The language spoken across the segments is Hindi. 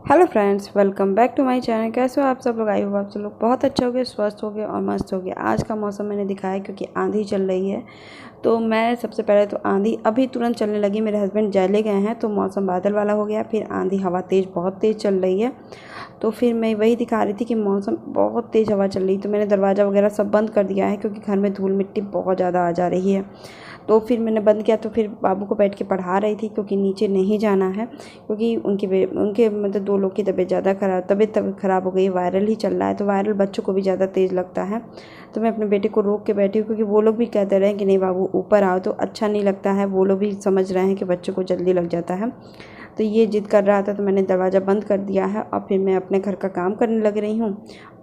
Hello friends, welcome back to my channel. कैसे हो आप सब लोग? आई होप आप सब लोग बहुत अच्छे हो गए, स्वस्थ हो गए और मस्त हो गए। आज का मौसम मैंने दिखाया क्योंकि आंधी चल रही है। तो मैं सबसे पहले तो आंधी अभी तुरंत चलने लगी। मेरे हस्बैंड चले गए हैं तो मौसम बादल वाला हो गया। फिर आंधी हवा तेज़, बहुत तेज़ चल रही है। तो फिर मैं वही दिखा रही थी कि मौसम बहुत तेज़ हवा चल रही। तो मैंने दरवाज़ा वगैरह सब बंद कर दिया है क्योंकि घर में धूल मिट्टी बहुत ज़्यादा आ जा रही है। तो फिर मैंने बंद किया। तो फिर बाबू को बैठ के पढ़ा रही थी क्योंकि नीचे नहीं जाना है, क्योंकि उनके मतलब 2 लोग की तबीयत ख़राब हो गई। वायरल ही चल रहा है तो वायरल बच्चों को भी ज़्यादा तेज़ लगता है। तो मैं अपने बेटे को रोक के बैठी हूँ क्योंकि वो लोग भी कहते रहे कि नहीं बाबू ऊपर आओ, तो अच्छा नहीं लगता है। वो लोग भी समझ रहे हैं कि बच्चों को जल्दी लग जाता है। तो ये ज़िद कर रहा था तो मैंने दरवाज़ा बंद कर दिया है और फिर मैं अपने घर का काम करने लग रही हूँ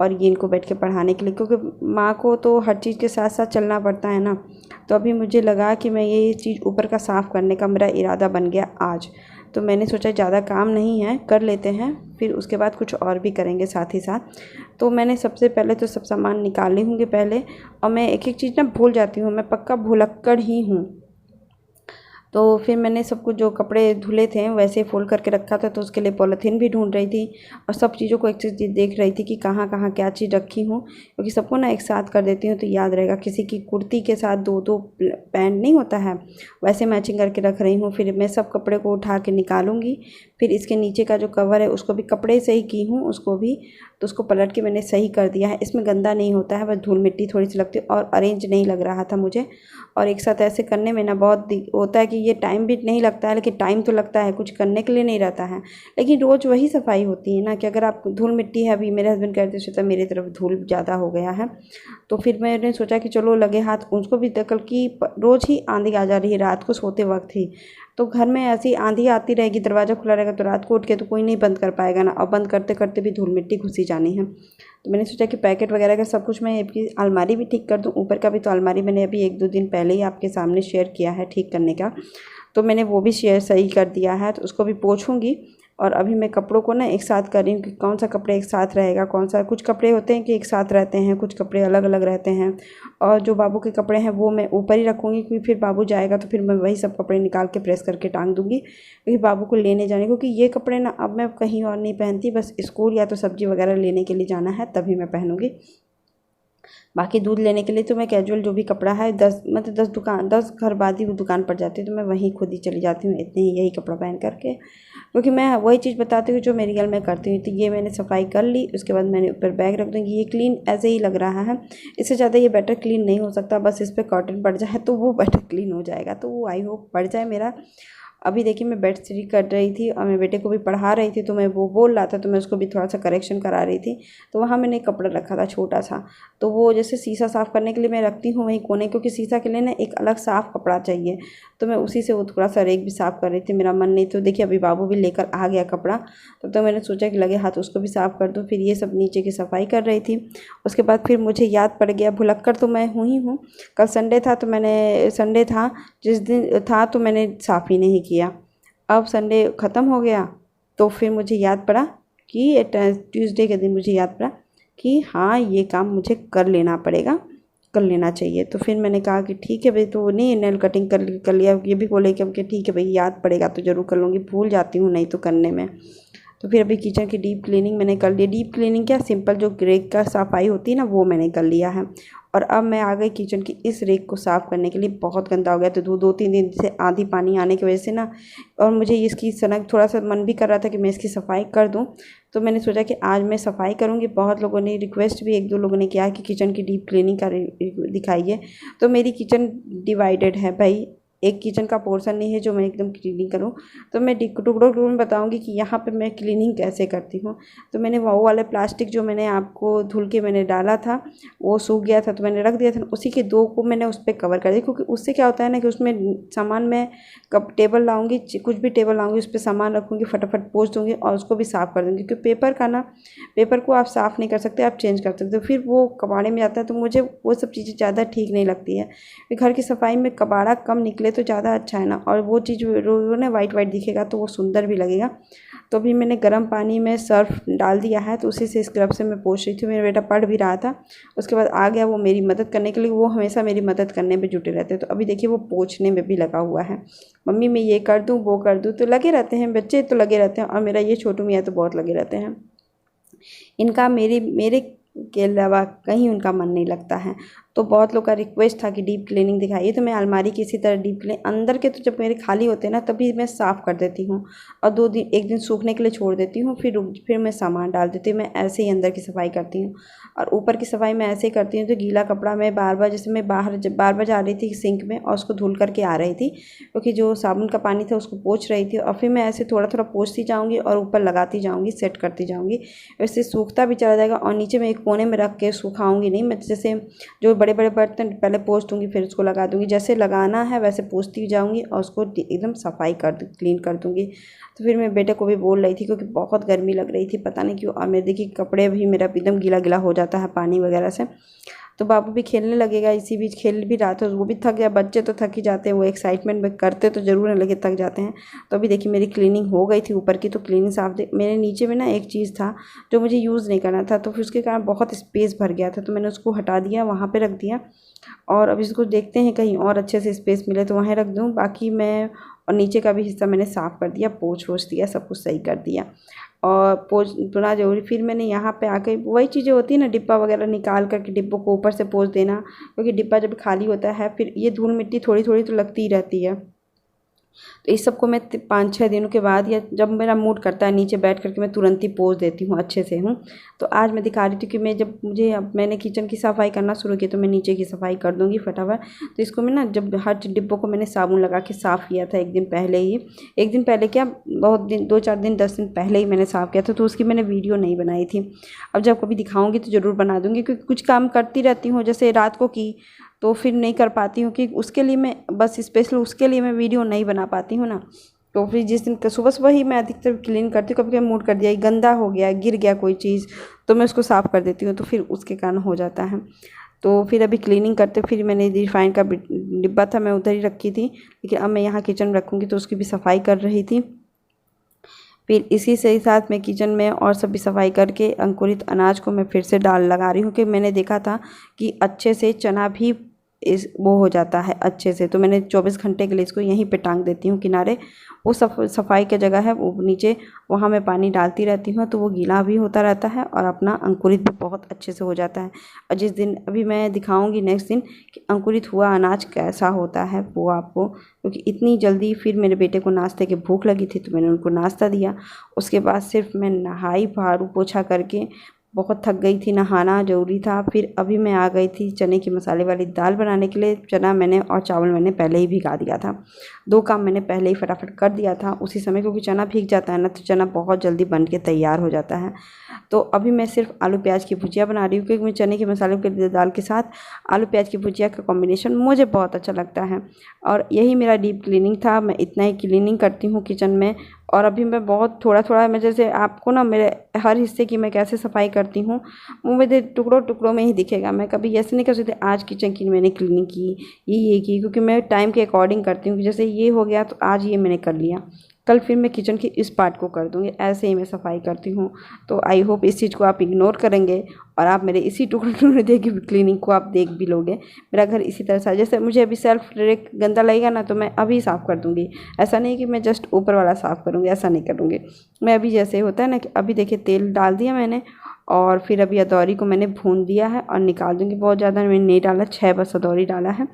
और ये इनको बैठ के पढ़ाने के लिए, क्योंकि माँ को तो हर चीज़ के साथ साथ चलना पड़ता है ना। तो अभी मुझे लगा कि मैं ये चीज़ ऊपर का साफ़ करने का मेरा इरादा बन गया आज। तो मैंने सोचा ज़्यादा काम नहीं है, कर लेते हैं, फिर उसके बाद कुछ और भी करेंगे साथ ही साथ। तो मैंने सबसे पहले तो सब सामान निकाल ली हूँगी पहले। और मैं एक एक चीज़ ना भूल जाती हूँ, मैं पक्का भुलक्कड़ ही हूँ। तो फिर मैंने सब कुछ जो कपड़े धुले थे वैसे फ़ोल्ड करके रखा था, तो उसके लिए पॉलीथीन भी ढूंढ रही थी और सब चीज़ों को एक चीज़ देख रही थी कि कहाँ कहाँ क्या चीज़ रखी हूँ, क्योंकि सबको ना एक साथ कर देती हूँ तो याद रहेगा। किसी की कुर्ती के साथ दो दो पैंट नहीं होता है, वैसे मैचिंग करके रख रही हूँ। फिर मैं सब कपड़े को उठा के निकालूंगी। फिर इसके नीचे का जो कवर है उसको भी कपड़े से ही की हूँ, उसको भी तो उसको पलट के मैंने सही कर दिया है। इसमें गंदा नहीं होता है, बस धूल मिट्टी थोड़ी सी लगती है और अरेंज नहीं लग रहा था मुझे। और एक साथ ऐसे करने में ना बहुत होता है कि ये टाइम भी नहीं लगता है, लेकिन टाइम तो लगता है, कुछ करने के लिए नहीं रहता है। लेकिन रोज़ वही सफाई होती है ना कि अगर आप धूल मिट्टी है, अभी मेरे हस्बैंड कहते थे तो मेरी तरफ धूल ज़्यादा हो गया है। तो फिर मैंने सोचा कि चलो लगे हाथ उसको भी। कल की रोज़ ही आंधी आ जा रही है रात को सोते वक्त ही। तो घर में ऐसी आंधी आती रहेगी, दरवाज़ा खुला रहेगा तो रात को उठ के तो कोई नहीं बंद कर पाएगा ना, और बंद करते करते भी धूल मिट्टी घुसी जानी है। तो मैंने सोचा कि पैकेट वगैरह का सब कुछ मैं आपकी अलमारी भी ठीक कर दूं, ऊपर का भी। तो अलमारी मैंने अभी 1-2 दिन पहले ही आपके सामने शेयर किया है ठीक करने का, तो मैंने वो भी शेयर सही कर दिया है। तो उसको भी पोंछूंगी। और अभी मैं कपड़ों को ना एक साथ कर रही हूँ कि कौन सा कपड़े एक साथ रहेगा, कौन सा। कुछ कपड़े होते हैं कि एक साथ रहते हैं, कुछ कपड़े अलग अलग रहते हैं। और जो बाबू के कपड़े हैं वो मैं ऊपर ही रखूँगी, क्योंकि फिर बाबू जाएगा तो फिर मैं वही सब कपड़े निकाल के प्रेस करके टांग दूँगी, क्योंकि बाबू को लेने जाने, क्योंकि ये कपड़े ना अब मैं कहीं और नहीं पहनती, बस स्कूल या तो सब्ज़ी वगैरह लेने के लिए जाना है तभी मैं पहनूँगी। बाकी दूध लेने के लिए तो मैं कैजुअल जो भी कपड़ा है 10 घर बाद ही वो दुकान पर जाती है, तो मैं वहीं खुद ही चली जाती हूँ इतने ही यही कपड़ा पहन करके, क्योंकि मैं वही चीज़ बताती हूँ जो मेरी गल में करती हूँ। तो ये मैंने सफाई कर ली, उसके बाद मैंने ऊपर बैग रख दूँगी। ये क्लीन ऐसे ही लग रहा है, इससे ज़्यादा ये बेटर क्लीन नहीं हो सकता। बस इस पर कॉटन पड़ जाए तो वो बेटर क्लीन हो जाएगा, तो वो आई होप पड़ जाए मेरा। अभी देखिए मैं बेड सी कर रही थी और मैं बेटे को भी पढ़ा रही थी, तो मैं वो बोल रहा था तो मैं उसको भी थोड़ा सा करेक्शन करा रही थी। तो वहाँ मैंने एक कपड़ा रखा था छोटा सा, तो वो जैसे शीशा साफ़ करने के लिए मैं रखती हूँ वहीं कोने, क्योंकि शीशा के लिए ना एक अलग साफ़ कपड़ा चाहिए। तो मैं उसी से वो थोड़ा सा रेक भी साफ़ कर रही थी, मेरा मन नहीं। तो देखिए अभी बाबू भी लेकर आ गया कपड़ा, तो मैंने सोचा कि लगे हाथ उसको भी साफ़ कर दूँ। फिर ये सब नीचे की सफाई कर रही थी। उसके बाद फिर मुझे याद पड़ गया, भुलक्कड़ तो मैं हुई हूँ। कल संडे था जिस दिन था, तो मैंने साफ़ ही नहीं किया। अब संडे ख़त्म हो गया तो फिर मुझे याद पड़ा कि ट्यूसडे के दिन मुझे याद पड़ा कि हाँ ये काम मुझे कर लेना पड़ेगा, कर लेना चाहिए। तो फिर मैंने कहा कि ठीक है भाई, तो नहीं नेल कटिंग कर लिया। ये भी बोले कि ठीक है भाई, याद पड़ेगा तो ज़रूर कर लूँगी, भूल जाती हूँ नहीं तो करने में। तो फिर अभी किचन की डीप क्लीनिंग मैंने कर ली। डीप क्लीनिंग क्या, सिंपल जो रेक का सफाई होती है ना वो मैंने कर लिया है। और अब मैं आ गई किचन की इस रेक को साफ़ करने के लिए। बहुत गंदा हो गया, तो 2-3 दिन से आंधी पानी आने की वजह से ना, और मुझे इसकी सनक थोड़ा सा मन भी कर रहा था कि मैं इसकी सफाई कर दूं। तो मैंने सोचा कि आज मैं सफाई करूंगी। बहुत लोगों ने रिक्वेस्ट भी, 1-2 लोगों ने किया कि किचन की डीप क्लीनिंग का दिखाइए। तो मेरी किचन डिवाइडेड है भाई, एक किचन का पोर्शन नहीं है जो मैं एकदम क्लीनिंग करूं। तो मैं टुकड़ों में बताऊंगी कि यहाँ पे मैं क्लीनिंग कैसे करती हूँ। तो मैंने वो वाले प्लास्टिक जो मैंने आपको धुल के मैंने डाला था वो सूख गया था, तो मैंने रख दिया था। उसी के 2 को मैंने उस पर कवर कर दिया, क्योंकि उससे क्या होता है ना कि उसमें सामान मैं कब टेबल लाऊंगी, कुछ भी टेबल लाऊंगी उस पर सामान रखूँगी, फटाफट पोंछ दूँगी और उसको भी साफ़ कर दूँगी। क्योंकि पेपर को आप साफ़ नहीं कर सकते, आप चेंज कर सकते हो, फिर वो कबाड़े में जाता है। तो मुझे वो सब चीज़ें ज़्यादा ठीक नहीं लगती है। घर की सफाई में कबाड़ा कम निकले तो ज़्यादा अच्छा है ना, और वो चीज़ रोज़ ना वाइट दिखेगा तो वो सुंदर भी लगेगा। तो अभी मैंने गर्म पानी में सर्फ डाल दिया है, तो उसी से स्क्रब से मैं पोंछ रही थी। मेरा बेटा पढ़ भी रहा था, उसके बाद आ गया वो मेरी मदद करने के लिए। वो हमेशा मेरी मदद करने में जुटे रहते हैं। तो अभी देखिए वो पोंछने में भी लगा हुआ है, मम्मी मैं ये कर दूँ वो कर दूँ, तो लगे रहते हैं बच्चे, तो लगे रहते हैं। और मेरा ये छोटू मियाँ तो बहुत लगे रहते हैं, इनका मेरे के अलावा कहीं उनका मन नहीं लगता है। तो बहुत लोग का रिक्वेस्ट था कि डीप क्लीनिंग दिखाइए, तो मैं अलमारी की इसी तरह डीप क्लीन अंदर के तो जब मेरे खाली होते हैं ना तभी मैं साफ़ कर देती हूँ, और 2 दिन 1 दिन सूखने के लिए छोड़ देती हूँ, फिर मैं सामान डाल देती हूँ। मैं ऐसे ही अंदर की सफाई करती हूँ। और ऊपर की सफाई मैं ऐसे ही करती हूँ, तो गीला कपड़ा मैं बार बार, जैसे मैं बार बार जा रही थी सिंक में और उसको धुल करके आ रही थी, क्योंकि जो साबुन का पानी था उसको पोंछ रही थी, और फिर मैं ऐसे थोड़ा थोड़ा पोंछती जाऊँगी और ऊपर लगाती जाऊँगी, सेट करती जाऊँगी। वैसे सूखता भी चला जाएगा। और नीचे मैं एक कोने में रख के सुखाऊँगी नहीं, मैं जैसे जो बड़े बड़े बर्तन पहले पोंछ दूँगी फिर उसको लगा दूँगी, जैसे लगाना है वैसे पोंछती जाऊँगी और उसको एकदम सफाई क्लीन कर दूँगी। तो फिर मैं बेटे को भी बोल रही थी, क्योंकि बहुत गर्मी लग रही थी, पता नहीं क्यों। और मेरे देखिए कपड़े भी मेरा एकदम गीला गीला हो जाता है पानी वगैरह से। तो बाबू भी खेलने लगेगा, इसी बीच खेल भी रहा था, वो भी थक गया। बच्चे तो थक ही जाते हैं, वो एक्साइटमेंट में करते तो ज़रूर है लेकिन थक जाते हैं। तो अभी देखिए मेरी क्लीनिंग हो गई थी ऊपर की, तो क्लीनिंग साफ मेरे नीचे में ना एक चीज़ था जो मुझे यूज़ नहीं करना था, तो फिर उसके कारण बहुत स्पेस भर गया था, तो मैंने उसको हटा दिया, वहाँ पर रख दिया। और अब इसको देखते हैं कहीं और अच्छे से स्पेस मिले तो वहीं रख दूँ। बाकी मैं और नीचे का भी हिस्सा मैंने साफ़ कर दिया, पोंछ दिया, सब कुछ सही कर दिया और पोंछना जरूरी। फिर मैंने यहाँ पे आके वही चीज़ें होती है ना, डिब्बा वगैरह निकाल करके डिब्बों को ऊपर से पोंछ देना, क्योंकि डिब्बा जब खाली होता है फिर ये धूल मिट्टी थोड़ी थोड़ी तो लगती ही रहती है। तो इस सब को मैं 5-6 दिनों के बाद, या जब मेरा मूड करता है नीचे बैठ करके, मैं तुरंत ही पोंछ देती हूँ अच्छे से हूँ। तो आज मैं दिखा रही थी कि मैं जब मुझे अब मैंने किचन की सफाई करना शुरू की, तो मैं नीचे की सफाई कर दूँगी फटाफट। तो इसको मैं ना, जब हर डिब्बों को मैंने साबुन लगा के साफ़ किया था 1 दिन पहले ही, 1 दिन पहले क्या, बहुत दिन 2-4 दिन 10 दिन पहले ही मैंने साफ़ किया था, तो उसकी मैंने वीडियो नहीं बनाई थी। अब जब कभी दिखाऊँगी तो ज़रूर बना दूँगी, क्योंकि कुछ काम करती रहती हूँ, जैसे रात को की तो फिर नहीं कर पाती हूँ, कि उसके लिए मैं बस स्पेशल उसके लिए मैं वीडियो नहीं बना पाती हूँ ना। तो फिर जिस दिन सुबह सुबह ही मैं अधिकतर क्लीन करती हूँ। कभी कभी मूड कर दिया गंदा हो गया, गिर गया कोई चीज़, तो मैं उसको साफ़ कर देती हूँ, तो फिर उसके कारण हो जाता है। तो फिर अभी क्लीनिंग करते फिर मैंने रिफाइन का डिब्बा था, मैं उधर ही रखी थी, लेकिन अब मैं यहाँ किचन में रखूँगी, तो उसकी भी सफाई कर रही थी। फिर इसी से साथ मैं किचन में और सब भी सफाई करके अंकुरित अनाज को मैं फिर से लगा रही हूँ, कि मैंने देखा था कि अच्छे से चना भी वो हो जाता है अच्छे से। तो मैंने 24 घंटे के लिए इसको यहीं पे टांग देती हूँ किनारे। वो सफाई की जगह है वो नीचे, वहाँ मैं पानी डालती रहती हूँ, तो वो गीला भी होता रहता है और अपना अंकुरित भी बहुत अच्छे से हो जाता है। और जिस दिन अभी मैं दिखाऊंगी नेक्स्ट दिन कि अंकुरित हुआ अनाज कैसा होता है वो आपको, क्योंकि इतनी जल्दी फिर मेरे बेटे को नाश्ते की भूख लगी थी, तो मैंने उनको नाश्ता दिया। उसके बाद सिर्फ मैं नहाई, झाड़ू पोछा करके बहुत थक गई थी, नहाना ज़रूरी था। फिर अभी मैं आ गई थी चने की मसाले वाली दाल बनाने के लिए। चना मैंने और चावल मैंने पहले ही भिगा दिया था, 2 काम मैंने पहले ही फटाफट कर दिया था उसी समय, क्योंकि चना भीग जाता है ना तो चना बहुत जल्दी बन के तैयार हो जाता है। तो अभी मैं सिर्फ आलू प्याज की भुजिया बना रही हूँ, क्योंकि मैं चने के मसाले के दाल के साथ आलू प्याज की भुजिया का कॉम्बिनेशन मुझे बहुत अच्छा लगता है। और यही मेरा डीप क्लीनिंग था, मैं इतना ही क्लीनिंग करती हूँ किचन में। और अभी मैं बहुत थोड़ा थोड़ा, मैं जैसे आपको ना मेरे हर हिस्से की मैं कैसे सफाई करती हूँ वो मेरे टुकड़ों टुकड़ों में ही दिखेगा। मैं कभी ऐसे नहीं कर सकती आज किचन की मैंने क्लीनिंग की, ये की, क्योंकि मैं टाइम के अकॉर्डिंग करती हूँ कि जैसे ये हो गया तो आज ये मैंने कर लिया, कल फिर मैं किचन की इस पार्ट को कर दूँगी, ऐसे ही मैं सफाई करती हूँ। तो आई होप इस चीज़ को आप इग्नोर करेंगे और आप मेरे इसी टुकड़े टुकड़े देख क्लीनिंग को आप देख भी लोगे। मेरा घर इसी तरह से, जैसे मुझे अभी सेल्फ डायरेक्ट गंदा लगेगा ना तो मैं अभी साफ़ कर दूँगी, ऐसा नहीं कि मैं जस्ट ऊपर वाला साफ़ करूँगी, ऐसा नहीं करूँगी मैं। अभी जैसे होता है ना कि अभी देखिए तेल डाल दिया मैंने और फिर अभी अदौरी को मैंने भून दिया है और निकाल दूँगी। बहुत ज़्यादा मैंने नहीं डाला, 6 बस अदौरी डाला है।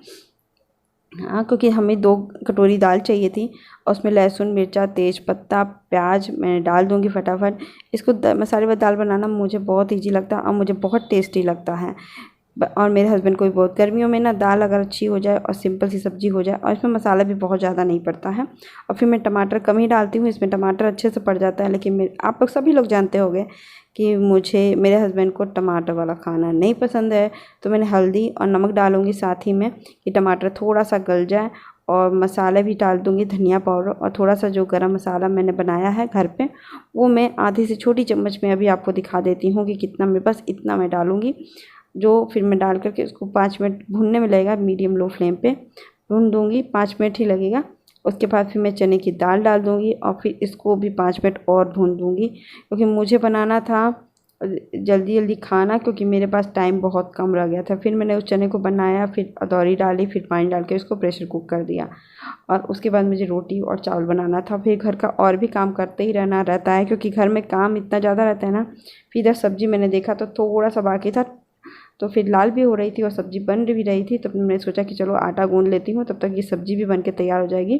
हाँ, क्योंकि हमें 2 कटोरी दाल चाहिए थी और उसमें लहसुन, मिर्चा, तेज पत्ता, प्याज मैं डाल दूँगी फटाफट। इसको मसालेदार दाल बनाना मुझे बहुत ईजी लगता है और मुझे बहुत टेस्टी लगता है। और मेरे हस्बैंड को भी बहुत। गर्मियों में ना दाल अगर अच्छी हो जाए और सिंपल सी सब्ज़ी हो जाए और इसमें मसाला भी बहुत ज़्यादा नहीं पड़ता है। और फिर मैं टमाटर कम ही डालती हूँ, इसमें टमाटर अच्छे से पड़ जाता है। लेकिन आप लोग सभी लोग जानते होंगे कि मेरे हस्बैंड को टमाटर वाला खाना नहीं पसंद है, तो मैंने हल्दी और नमक डालूँगी साथ ही में कि टमाटर थोड़ा सा गल जाए। और मसाले भी डाल दूँगी, धनिया पाउडर और थोड़ा सा जो गरम मसाला मैंने बनाया है घर पे वो मैं आधी से छोटी चम्मच में अभी आपको दिखा देती हूँ कि कितना, मैं बस इतना मैं डालूँगी। जो फिर मैं डाल करके उसको 5 मिनट भूनने में लगेगा, मीडियम लो फ्लेम पे भून दूँगी, 5 मिनट ही लगेगा। उसके बाद फिर मैं चने की दाल डाल दूँगी और फिर इसको भी 5 मिनट और भून दूँगी, क्योंकि मुझे बनाना था जल्दी जल्दी खाना, क्योंकि मेरे पास टाइम बहुत कम रह गया था। फिर मैंने उस चने को बनाया, फिर अदौरी डाली, फिर पानी डाल के उसको प्रेशर कुक कर दिया। और उसके बाद मुझे रोटी और चावल बनाना था। फिर घर का और भी काम करते ही रहना रहता है, क्योंकि घर में काम इतना ज़्यादा रहता है ना। फिर इधर सब्ज़ी मैंने देखा तो थोड़ा सा बाकी था, तो फिर लाल भी हो रही थी और सब्ज़ी बन भी रही थी। तो मैंने सोचा कि चलो आटा गूँध लेती हूँ, तब तक ये सब्ज़ी भी बन के तैयार हो जाएगी।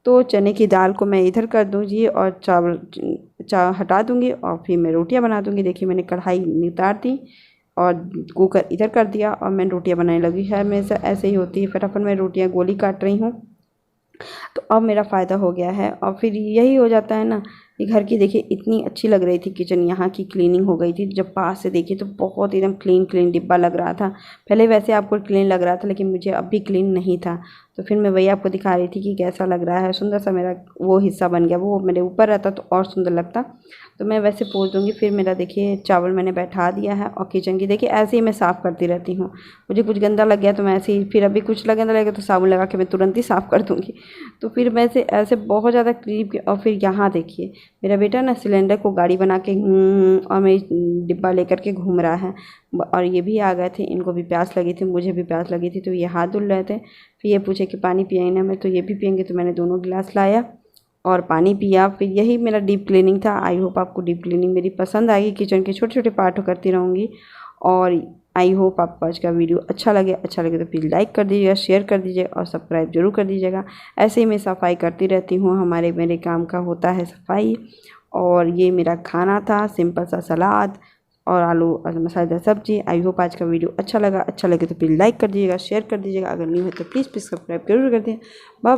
तो चने की दाल को मैं इधर कर दूँगी और चावल हटा दूँगी और फिर मैं रोटियां बना दूँगी। देखिए मैंने कढ़ाई उतार दी और कुकर इधर कर दिया और मैं रोटियां बनाने लगी। है हमेशा ऐसे ही होती है, फटाफट मैं रोटियां गोली काट रही हूँ। तो अब मेरा फ़ायदा हो गया है। और फिर यही हो जाता है ना कि घर की देखिए इतनी अच्छी लग रही थी किचन, यहाँ की क्लीनिंग हो गई थी। जब पास से देखिए तो बहुत एकदम क्लीन डिब्बा लग रहा था। पहले वैसे आपको क्लीन लग रहा था, लेकिन मुझे अब भी क्लीन नहीं था। तो फिर मैं वही आपको दिखा रही थी कि कैसा लग रहा है। सुंदर सा मेरा वो हिस्सा बन गया, वो मेरे ऊपर रहता तो और सुंदर लगता। तो मैं वैसे पोंछ दूँगी। फिर मेरा देखिए चावल मैंने बैठा दिया है और किचन की देखिए ऐसे ही मैं साफ़ करती रहती हूँ। मुझे कुछ गंदा लग गया तो मैं ऐसे ही, फिर अभी कुछ गंदा लगेगा तो साबुन लगा के मैं तुरंत ही साफ़ कर दूँगी। तो फिर मैं ऐसे बहुत ज़्यादा क्लीन। और फिर यहाँ देखिए मेरा बेटा ना सिलेंडर को गाड़ी बना के और मेरी डिब्बा लेकर के घूम रहा है। और ये भी आ गए थे, इनको भी प्यास लगी थी, मुझे भी प्यास लगी थी, तो ये हाथ धुल रहे थे। फिर ये पूछे कि पानी पिएंगे ना, मैं तो ये भी पियेंगे। तो मैंने दोनों गिलास लाया और पानी पिया। फिर यही मेरा डीप क्लीनिंग था। आई होप आपको डीप क्लीनिंग मेरी पसंद आएगी। किचन के छोटे छोटे पार्ट करती रहूँगी। और आई होप आपको आज का वीडियो अच्छा लगे तो प्लीज़ लाइक कर दीजिएगा, शेयर कर दीजिएगा और सब्सक्राइब जरूर कर दीजिएगा। ऐसे ही मैं सफाई करती रहती हूँ, मेरे काम का होता है सफाई। और ये मेरा खाना था, सिंपल सा सलाद और आलू और मसालेदार सब्जी। आई होप आज का वीडियो अच्छा लगे तो प्लीज़ लाइक कर दीजिएगा, शेयर कर दीजिएगा। अगर नहीं हो तो प्लीज़ सब्सक्राइब जरूर कर दीजिए। बाय।